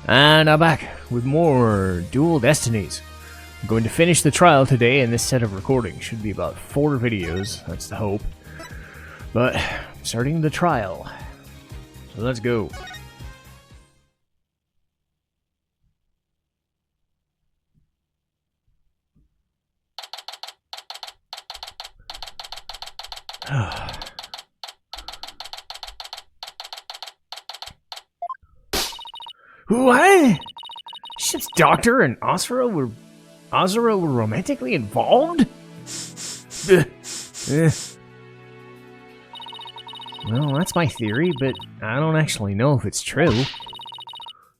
And I'm back with more Dual Destinies. I'm going to finish the trial today, and this set of recordings should be about 4 videos, that's the hope. But, starting the trial. So let's go. What? Ship's doctor and Azura were romantically involved? Well, that's my theory, but I don't actually know if it's true.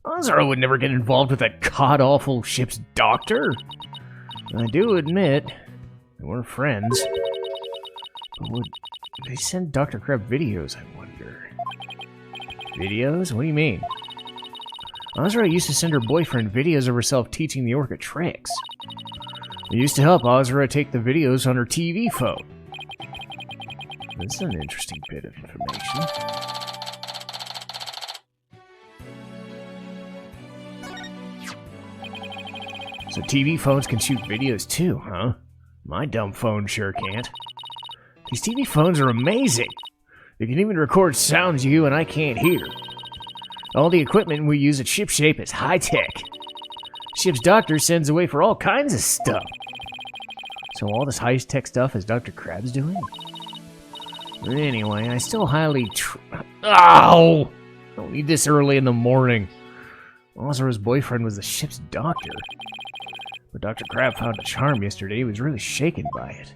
Azura would never get involved with that god-awful ship's doctor. I do admit, they were friends. But would they send Dr. Crab videos, I wonder? Videos? What do you mean? Azura used to send her boyfriend videos of herself teaching the orca tricks. It used to help Azura take the videos on her TV phone. This is an interesting bit of information. So TV phones can shoot videos too, huh? My dumb phone sure can't. These TV phones are amazing! They can even record sounds you and I can't hear. All the equipment we use at ShipShape is high-tech. Ship's doctor sends away for all kinds of stuff. So all this high-tech stuff is Dr. Crab's doing? Anyway, I still highly Ow! I don't need this early in the morning. Azura's boyfriend was the ship's doctor. But Dr. Crab found a charm yesterday. He was really shaken by it.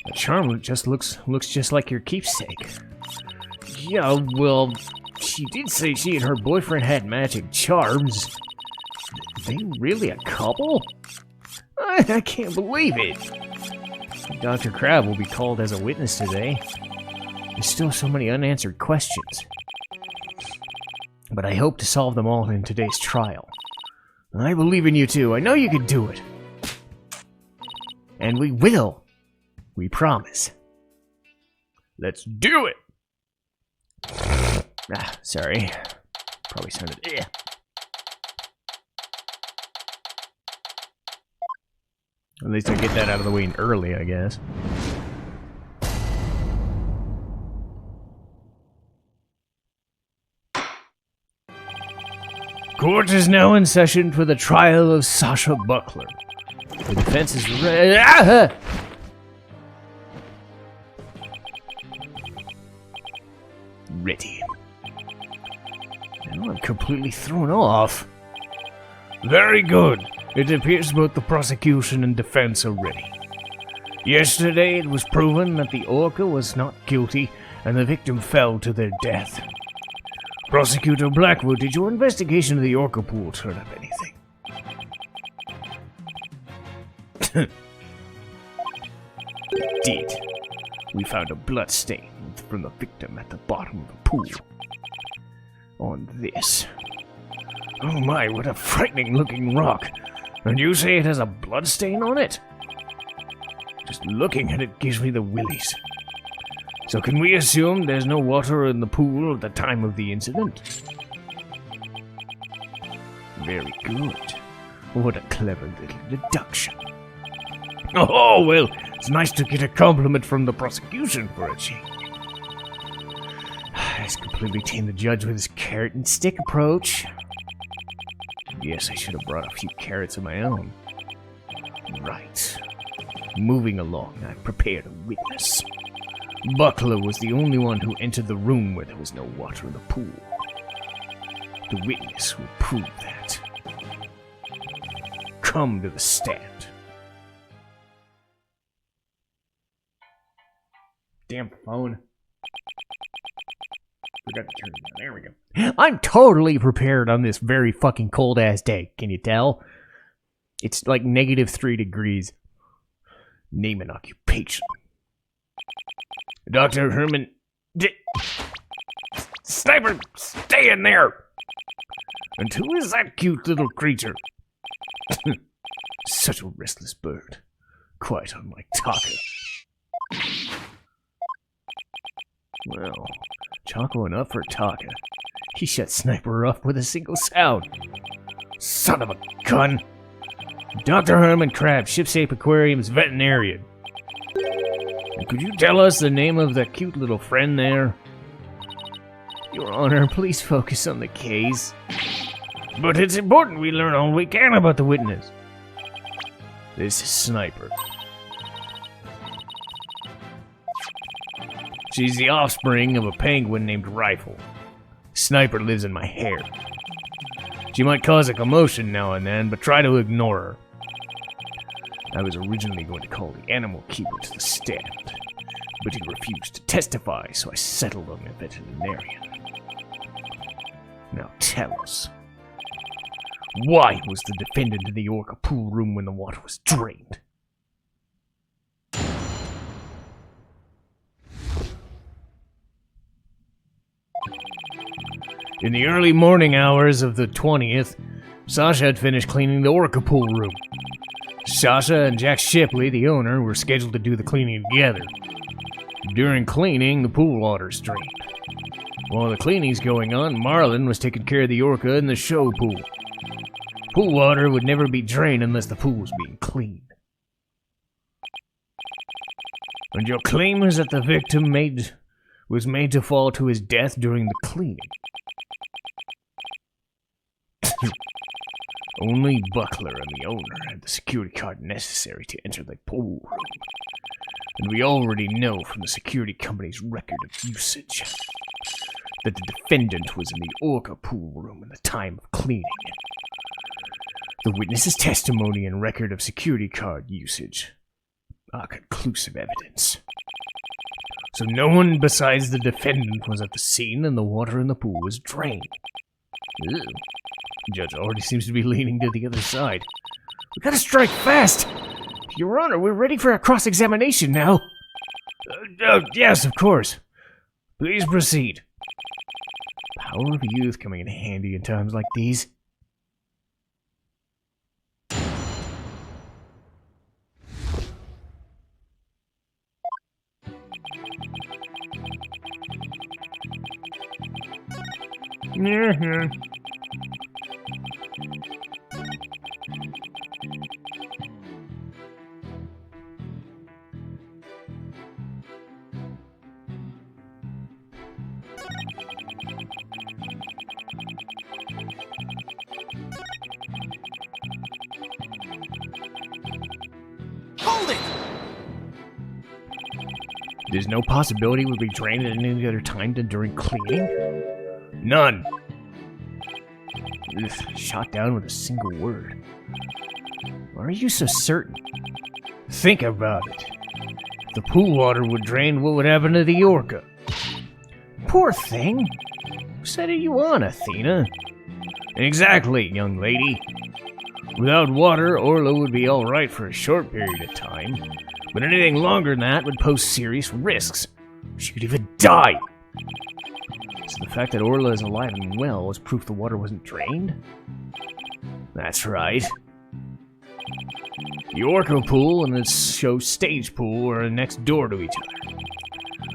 The charm just looks just like your keepsake. Yeah, well, she did say she and her boyfriend had magic charms. Are they really a couple? I can't believe it. Dr. Crab will be called as a witness today. There's still so many unanswered questions. But I hope to solve them all in today's trial. I believe in you too. I know you can do it. And we will. We promise. Let's do it! Sorry. Probably sounded... At least I get that out of the way early, I guess. Court is now in session for the trial of Sasha Buckler. The defense is ready. Ready. Now I'm completely thrown off. Very good. It appears both the prosecution and defense are ready. Yesterday it was proven that the orca was not guilty and the victim fell to their death. Prosecutor Blackwood, did your investigation of the orca pool turn up anything? It did. We found a blood stain from the victim at the bottom of the pool. On this. Oh my, what a frightening looking rock. And you say it has a blood stain on it? Just looking at it gives me the willies. So can we assume there's no water in the pool at the time of the incident? Very good. What a clever little deduction. Oh, well, it's nice to get a compliment from the prosecution for a change. He's completely tamed the judge with his carrot and stick approach. Yes, I should have brought a few carrots of my own. Right. Moving along, I've prepared a witness. Buckler was the only one who entered the room where there was no water in the pool. The witness will prove that. Come to the stand. Damn phone. Forgot to turn it down. There we go. I'm totally prepared on this very fucking cold ass day. Can you tell? It's like -3 degrees. Name and occupation. Dr. Herman. Sniper, stay in there! And who is that cute little creature? Such a restless bird. Quite unlike Taka. Well, Choco enough for Taka. He shut Sniper up with a single sound. Son of a gun! Dr. Herman Crab, Shipshape Aquarium's veterinarian. And could you tell us the name of that cute little friend there? Your Honor, please focus on the case. But it's important we learn all we can about the witness. This is Sniper. She's the offspring of a penguin named Rifle. Sniper lives in my hair. She might cause a commotion now and then, but try to ignore her. I was originally going to call the animal keeper to the stand, but he refused to testify, so I settled on the veterinarian. Now tell us, why was the defendant in the Orca pool room when the water was drained? In the early morning hours of the 20th, Sasha had finished cleaning the Orca pool room. Sasha and Jack Shipley, the owner, were scheduled to do the cleaning together. During cleaning, the pool water's drained. While the cleaning's going on, Marlon was taking care of the Orca in the show pool. Pool water would never be drained unless the pool was being cleaned. And your claim is that the victim was made to fall to his death during the cleaning. Only Buckler and the owner had the security card necessary to enter the pool room. And we already know from the security company's record of usage that the defendant was in the Orca pool room at the time of cleaning. The witness's testimony and record of security card usage are conclusive evidence. So no one besides the defendant was at the scene and the water in the pool was drained. Ew. The judge already seems to be leaning to the other side. We gotta strike fast! Your Honor, we're ready for a cross-examination now. Yes, of course. Please proceed. Power of youth coming in handy in times like these. Hold it! There's no possibility we'd be drained at any other time than during cleaning? None. Ugh, shot down with a single word. Why are you so certain? Think about it. If the pool water would drain, what would happen to the Orca? Poor thing. Who set you on, Athena? Exactly, young lady. Without water, Orla would be alright for a short period of time, but anything longer than that would pose serious risks. She could even die. So the fact that Orla is alive and well is proof the water wasn't drained? That's right. The Orca pool and the show stage pool are next door to each other.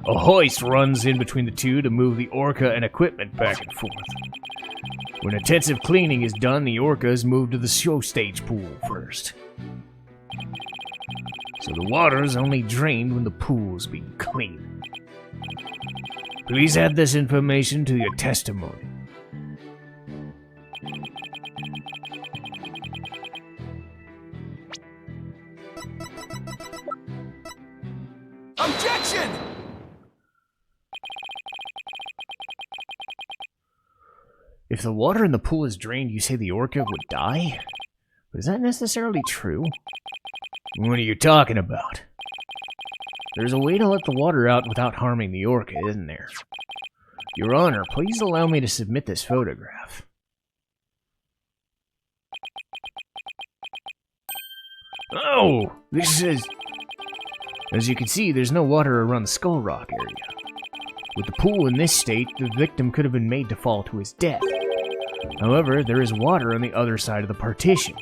A hoist runs in between the two to move the Orca and equipment back and forth. When intensive cleaning is done, the Orca is moved to the show stage pool first. So the water is only drained when the pool is being cleaned. Please add this information to your testimony. Objection! If the water in the pool is drained, you say the Orca would die? But is that necessarily true? What are you talking about? There's a way to let the water out without harming the Orca, isn't there? Your Honor, please allow me to submit this photograph. Oh! This is... As you can see, there's no water around the Skull Rock area. With the pool in this state, the victim could have been made to fall to his death. However, there is water on the other side of the partition.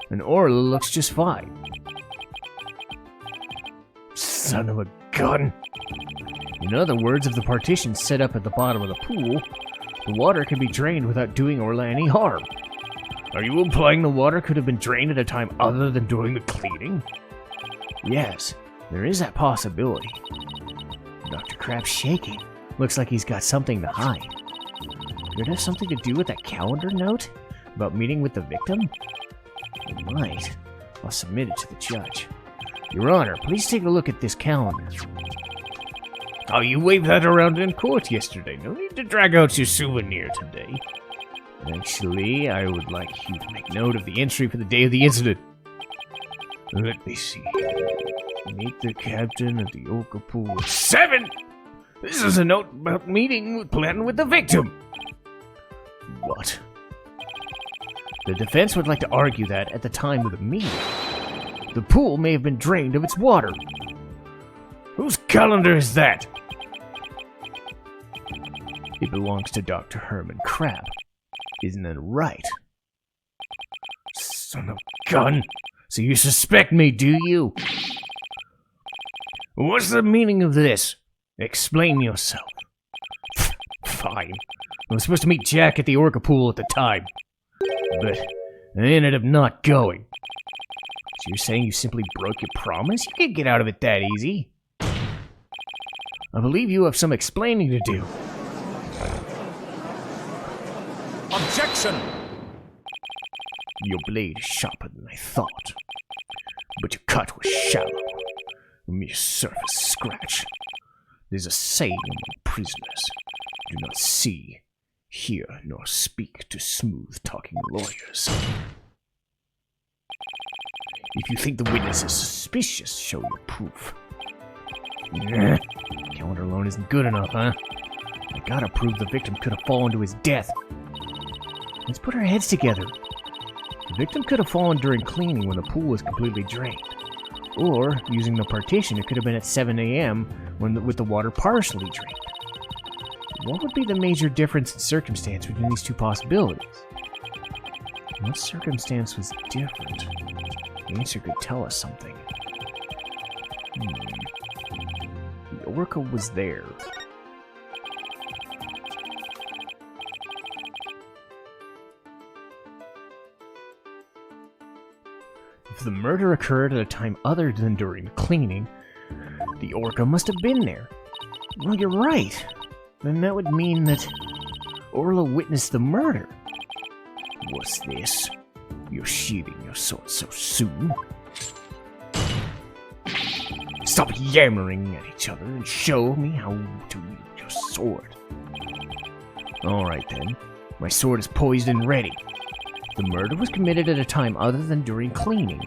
and Orla looks just fine. Son of a gun! In other words, if the partition's set up at the bottom of the pool, the water can be drained without doing Orla any harm. Are you implying the water could have been drained at a time other than during the cleaning? Yes, there is that possibility. Dr. Crab's shaking. Looks like he's got something to hide. Could it have something to do with that calendar note about meeting with the victim? It might. I'll submit it to the judge. Your Honor, please take a look at this calendar. Oh, you waved that around in court yesterday. No need to drag out your souvenir today. Actually, I would like you to make note of the entry for the day of the incident. Let me see. Meet the captain at the Orca pool at 7! This is a note about meeting planned with the victim. What? The defense would like to argue that at the time of the meeting, the pool may have been drained of its water. Whose calendar is that? It belongs to Dr. Herman Crab. Isn't that right? Son of a gun! So you suspect me, do you? What's the meaning of this? Explain yourself. Fine. I was supposed to meet Jack at the Orca pool at the time, but I ended up not going. So you're saying you simply broke your promise? You can't get out of it that easy. I believe you have some explaining to do. Objection! Your blade is sharper than I thought, but your cut was shallow, a mere surface scratch. There's a saying among prisoners: do not see, hear, nor speak to smooth-talking lawyers. If you think the witness is suspicious, show your proof. Calendar alone isn't good enough, huh? I gotta prove the victim could have fallen to his death. Let's put our heads together. The victim could have fallen during cleaning when the pool was completely drained. Or, using the partition, it could have been at 7 a.m. with the water partially drained. What would be the major difference in circumstance between these two possibilities? What circumstance was different? The answer could tell us something. The Orca was there. If the murder occurred at a time other than during the cleaning, the Orca must have been there. Well, you're right. Then that would mean that Orla witnessed the murder. What's this? You're sheathing your sword so soon? Stop yammering at each other and show me how to use your sword. Alright then. My sword is poised and ready. The murder was committed at a time other than during cleaning.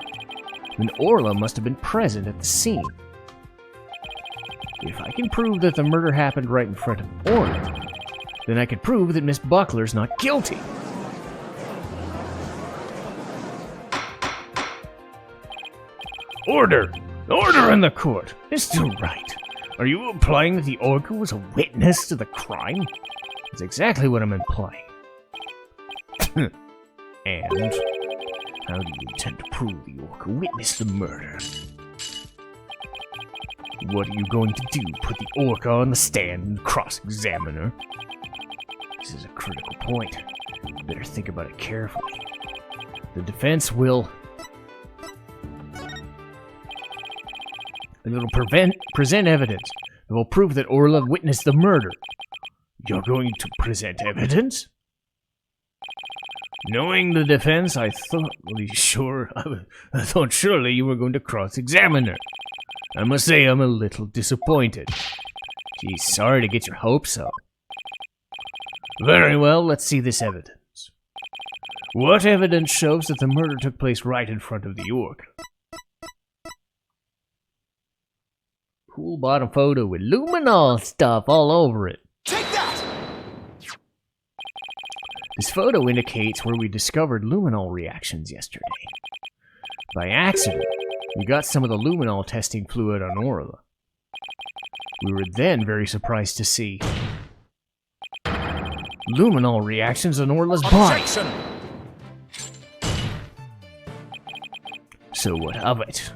Then Orla must have been present at the scene. If I can prove that the murder happened right in front of Orla, then I can prove that Miss Buckler's not guilty. Order! Order in the court! Mr. Wright, are you implying that the Orca was a witness to the crime? That's exactly what I'm implying. And how do you intend to prove the Orca witnessed the murder? What are you going to do? Put the Orca on the stand and cross-examine her? This is a critical point. You better think about it carefully. The defense will present evidence that will prove that Orla witnessed the murder. You're going to present evidence? Knowing the defense, I thought surely you were going to cross-examine her. I must say I'm a little disappointed. Geez, sorry to get your hopes up. Very well, let's see this evidence. What evidence shows that the murder took place right in front of the Orca? Cool bottom photo with luminol stuff all over it. Take that! This photo indicates where we discovered luminol reactions yesterday. By accident, we got some of the luminol testing fluid on Orla. We were then very surprised to see luminol reactions on Orla's body. Objection! So what of it?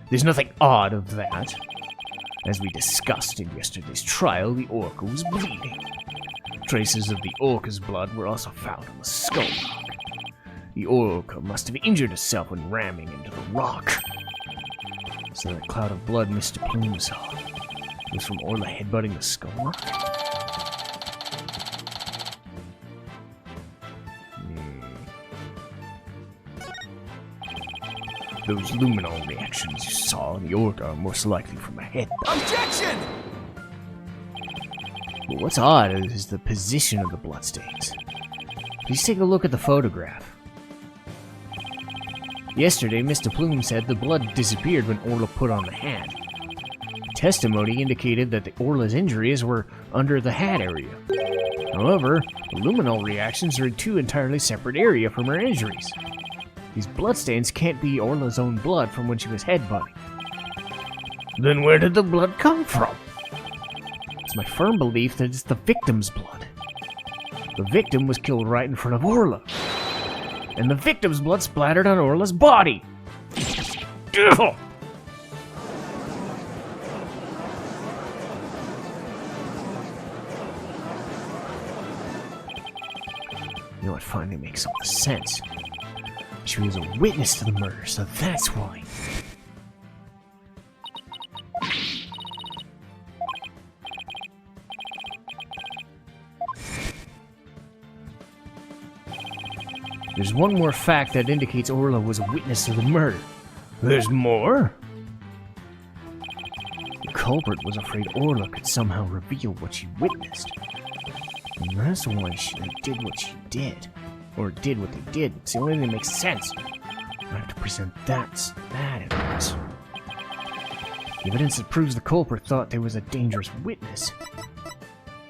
There's nothing odd of that. As we discussed in yesterday's trial, the orca was bleeding. Traces of the orca's blood were also found on the skull rock. The orca must have injured herself when ramming into the rock. So that cloud of blood Mr. Plume saw was from Orla headbutting the skull rock? Those luminol reactions you saw in the orca are most likely from a headbutt. Objection! But what's odd is the position of the bloodstains. Please take a look at the photograph. Yesterday, Mr. Plume said the blood disappeared when Orla put on the hat. Testimony indicated that the Orla's injuries were under the hat area. However, the luminol reactions are in two entirely separate areas from her injuries. These bloodstains can't be Orla's own blood from when she was headbutting. Then where did the blood come from? It's my firm belief that it's the victim's blood. The victim was killed right in front of Orla. And the victim's blood splattered on Orla's body. Ugh. You know what finally makes all the sense? She was a witness to the murder, so that's why. There's one more fact that indicates Orla was a witness to the murder. There's more? The culprit was afraid Orla could somehow reveal what she witnessed. And that's why she did what she did. Or did what they did. It's the only thing that makes sense. I have to present that evidence. The evidence that proves the culprit thought there was a dangerous witness.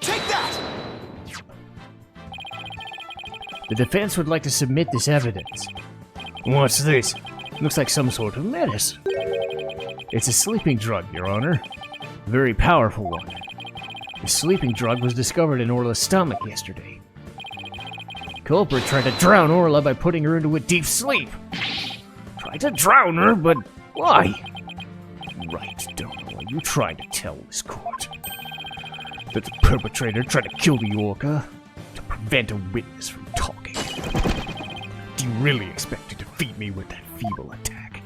Take that! The defense would like to submit this evidence. What's this? Looks like some sort of medicine. It's a sleeping drug, Your Honor. A very powerful one. The sleeping drug was discovered in Orla's stomach yesterday. The culprit tried to drown Orla by putting her into a deep sleep. Tried to drown her, but why? Right, don't know what you tried to tell this court. That the perpetrator tried to kill the orca to prevent a witness from talking. Do you really expect to defeat me with that feeble attack?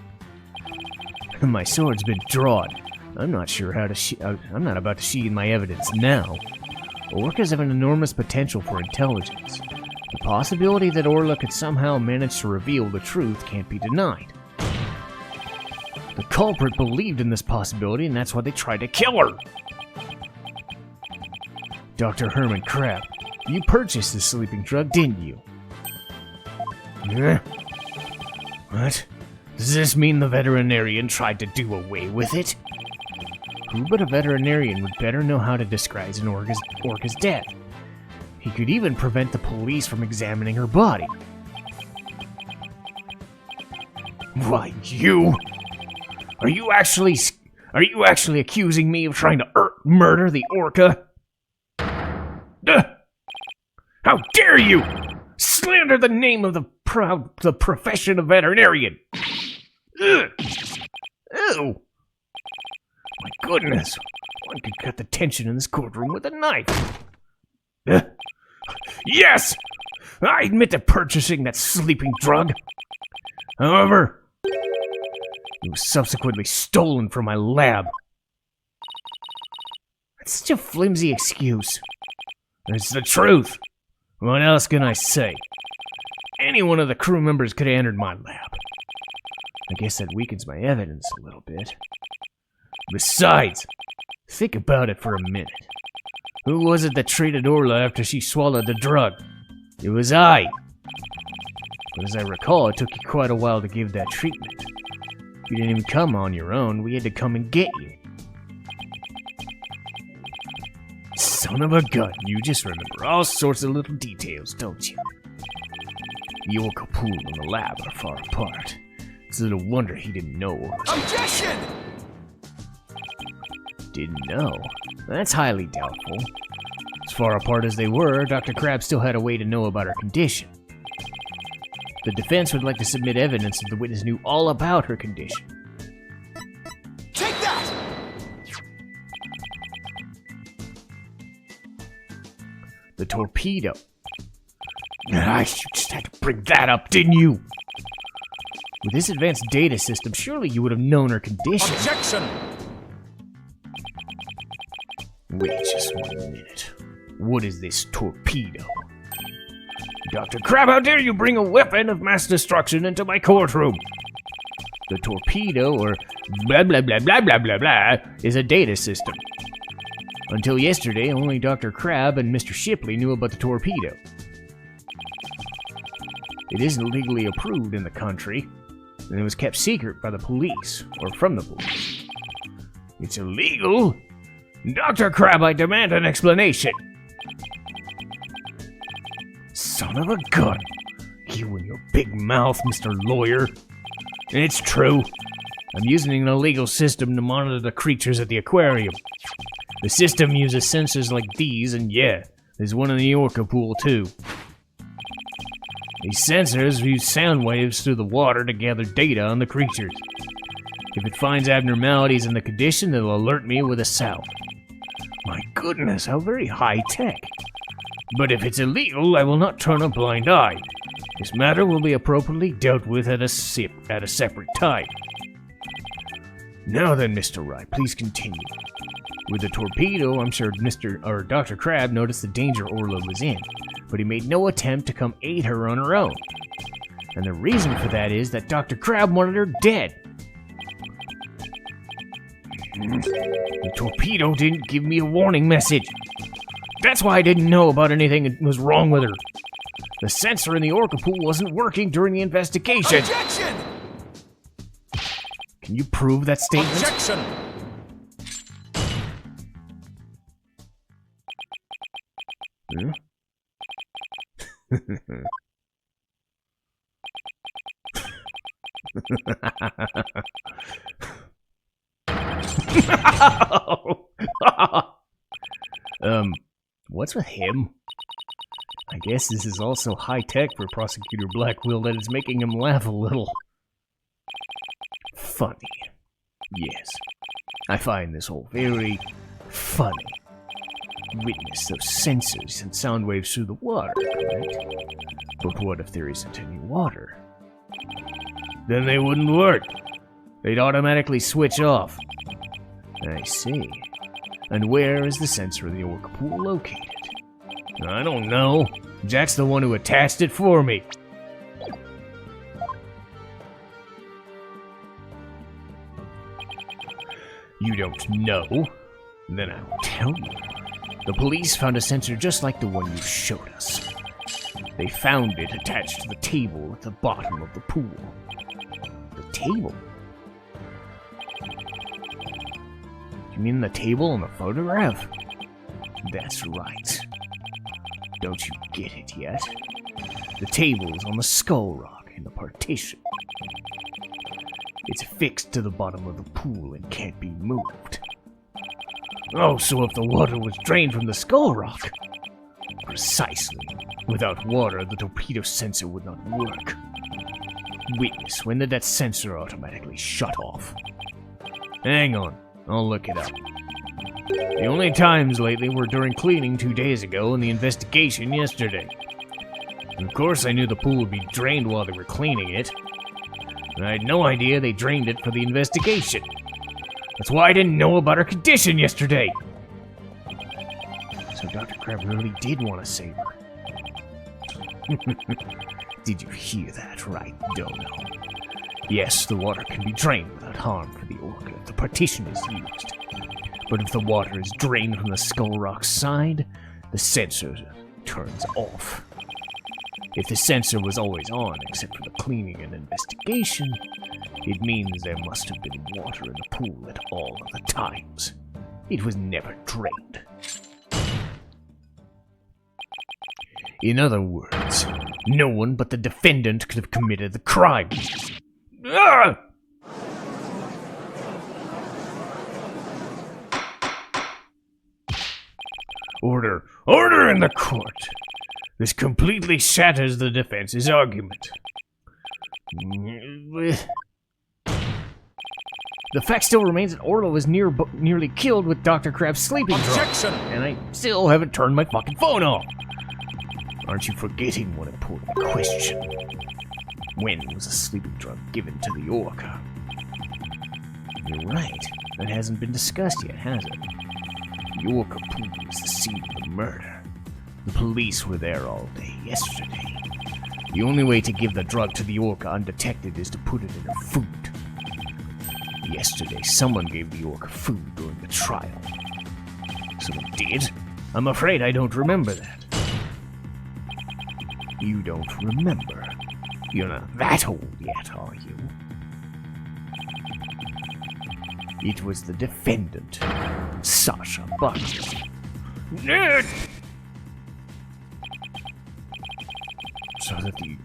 My sword's been drawn. I'm not sure how to I'm not about to sheathe my evidence now. Orcas have an enormous potential for intelligence. The possibility that Orla could somehow manage to reveal the truth can't be denied. The culprit believed in this possibility, and that's why they tried to kill her. Dr. Herman Crab, you purchased this sleeping drug, didn't you? What? Does this mean the veterinarian tried to do away with it? Who but a veterinarian would better know how to disguise an orca's death? He could even prevent the police from examining her body. Why, you? Are you actually accusing me of trying to murder the orca? How dare you slander the name of the profession of veterinarian? Ugh. Ew. My goodness, one could cut the tension in this courtroom with a knife. Yes! I admit to purchasing that sleeping drug. However, it was subsequently stolen from my lab. That's such a flimsy excuse. It's the truth. What else can I say? Any one of the crew members could have entered my lab. I guess that weakens my evidence a little bit. Besides, think about it for a minute. Who was it that treated Orla after she swallowed the drug? It was I. But as I recall, it took you quite a while to give that treatment. You didn't even come on your own, we had to come and get you. Son of a gun, you just remember all sorts of little details, don't you? The orca pool and the lab are far apart. It's little wonder he didn't know. Objection! Didn't know? That's highly doubtful. As far apart as they were, Dr. Crab still had a way to know about her condition. The defense would like to submit evidence that the witness knew all about her condition. Take that! The torpedo. You just had to bring that up, didn't you? With this advanced data system, surely you would have known her condition. Objection! Wait just 1 minute. What is this torpedo? Dr. Crab, how dare you bring a weapon of mass destruction into my courtroom? The torpedo, or blah blah blah blah blah blah blah, is a data system. Until yesterday, only Dr. Crab and Mr. Shipley knew about the torpedo. It isn't legally approved in the country, and it was kept secret by the police, or from the police. It's illegal? Dr. Crab, I demand an explanation. Son of a gun. You and your big mouth, Mr. Lawyer. It's true. I'm using an illegal system to monitor the creatures at the aquarium. The system uses sensors like these, and yeah, there's one in the orca pool too. These sensors use sound waves through the water to gather data on the creatures. If it finds abnormalities in the condition, it'll alert me with a sound. My goodness, how very high-tech. But if it's illegal, I will not turn a blind eye. This matter will be appropriately dealt with at a separate time. Now then, Mr. Wright, please continue. With the torpedo, I'm sure Dr. Crab noticed the danger Orla was in, but he made no attempt to come aid her on her own. And the reason for that is that Dr. Crab wanted her dead. The torpedo didn't give me a warning message. That's why I didn't know about anything that was wrong with her. The sensor in the orca pool wasn't working during the investigation. Objection! Can you prove that statement? Objection! Huh? What's with him? I guess this is also high-tech for Prosecutor Blackwell that it's making him laugh a little. Funny. Yes. I find this all very funny. Witness those sensors and sound waves through the water, correct? But what if there isn't any water? Then they wouldn't work. They'd automatically switch off. I see. And where is the sensor in the orca pool located? I don't know. Jack's the one who attached it for me. You don't know? Then I will tell you. The police found a sensor just like the one you showed us. They found it attached to the table at the bottom of the pool. The table? You mean the table in the photograph? That's right. Don't you get it yet? The table is on the skull rock in the partition. It's fixed to the bottom of the pool and can't be moved. Oh, so if the water was drained from the skull rock? Precisely. Without water, the torpedo sensor would not work. Witness, when did that sensor automatically shut off? Hang on, I'll look it up. The only times lately were during cleaning 2 days ago and the investigation yesterday. Of course I knew the pool would be drained while they were cleaning it. And I had no idea they drained it for the investigation. That's why I didn't know about her condition yesterday. So Dr. Crab really did want to save her. Did you hear that right, Dono? Yes, the water can be drained without harm for the orca if the partition is used. But if the water is drained from the skull rock side, the sensor turns off. If the sensor was always on except for the cleaning and investigation, it means there must have been water in the pool at all of the times. It was never drained. In other words, no one but the defendant could have committed the crime. Ah! Order! Order in the court! This completely shatters the defense's argument. The fact still remains that Orla was nearly killed with Dr. Crab's sleeping drug. Objection! And I still haven't turned my fucking phone off. Aren't you forgetting one important question? When was a sleeping drug given to the orca? You're right. That hasn't been discussed yet, has it? The orca pool was the scene of the murder. The police were there all day yesterday. The only way to give the drug to the orca undetected is to put it in her food. Yesterday, someone gave the orca food during the trial. Someone did? I'm afraid I don't remember that. You don't remember? You're not that old yet, are you? It was the defendant, Sasha Buckley. Ned! So that the...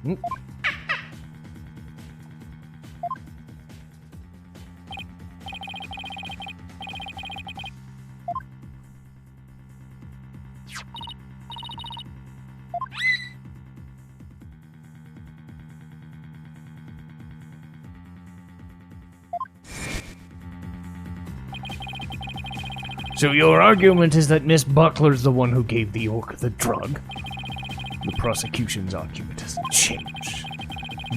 So your argument is that Miss Buckler's the one who gave the orca the drug? The prosecution's argument hasn't changed.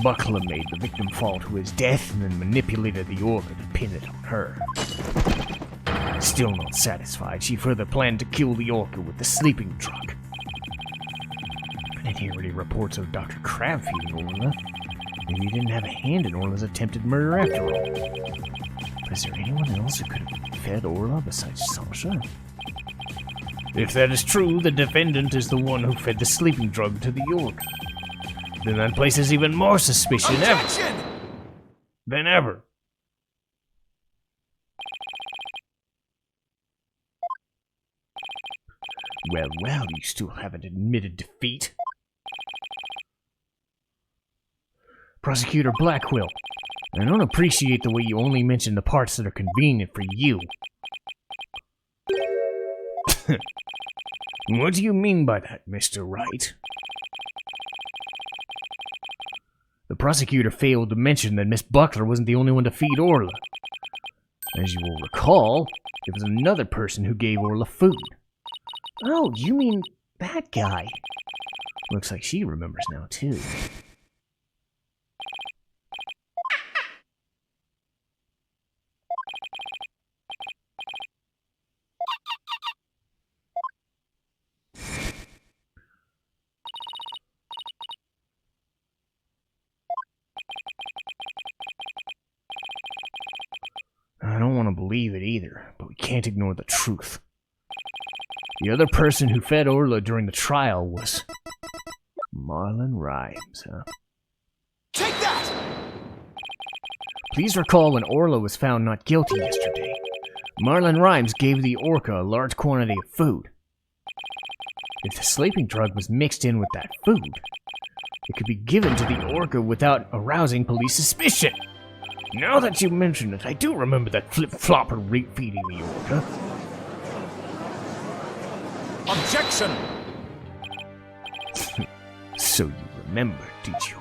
Buckler made the victim fall to his death and then manipulated the orca to pin it on her. Still not satisfied, she further planned to kill the orca with the sleeping drug. I didn't hear any reports of Dr. Crab feeding Orla. Maybe he didn't have a hand in Orla's attempted murder after all. But is there anyone else who could have fed Orla besides Sasha? If that is true, the defendant is the one who fed the sleeping drug to the orca. Then that places even more suspicion than ever. Well, you still haven't admitted defeat. Prosecutor Blackwell, I don't appreciate the way you only mention the parts that are convenient for you. What do you mean by that, Mr. Wright? The prosecutor failed to mention that Miss Buckler wasn't the only one to feed Orla. As you will recall, there was another person who gave Orla food. Oh, you mean that guy? Looks like she remembers now, too. I don't want to believe it either, but we can't ignore the truth. The other person who fed Orla during the trial was Marlon Rhymes, huh? Take that! Please recall when Orla was found not guilty yesterday. Marlon Rhymes gave the orca a large quantity of food. If the sleeping drug was mixed in with that food, it could be given to the orca without arousing police suspicion. Now that you mention it, I do remember that flip-flopper feeding the orca. Objection! So you remember, did you?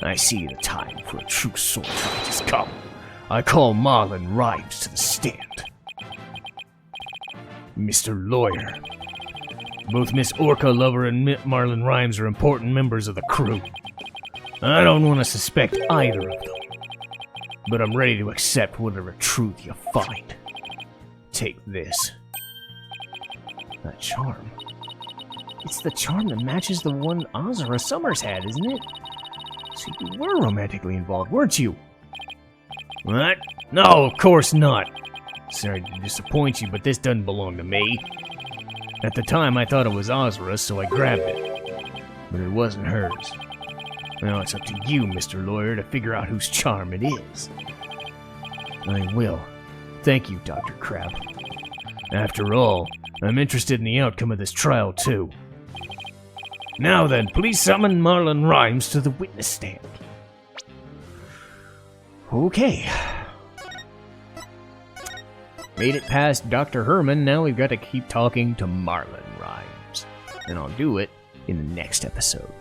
I see the time for a true sword fight has come. I call Marlon Rhymes to the stand. Mr. Lawyer, both Miss Orca Lover and Marlon Rhymes are important members of the crew. I don't want to suspect either of them, but I'm ready to accept whatever truth you find. Take this. That charm. It's the charm that matches the one Azura Summers had, isn't it? So you were romantically involved, weren't you? What? No, of course not. Sorry to disappoint you, but this doesn't belong to me. At the time, I thought it was Azura's, so I grabbed it. But it wasn't hers. Now it's up to you, Mr. Lawyer, to figure out whose charm it is. I will. Thank you, Dr. Crab. After all, I'm interested in the outcome of this trial, too. Now then, please summon Marlon Rhymes to the witness stand. Okay. Made it past Dr. Herman, now we've got to keep talking to Marlon Rhymes. And I'll do it in the next episode.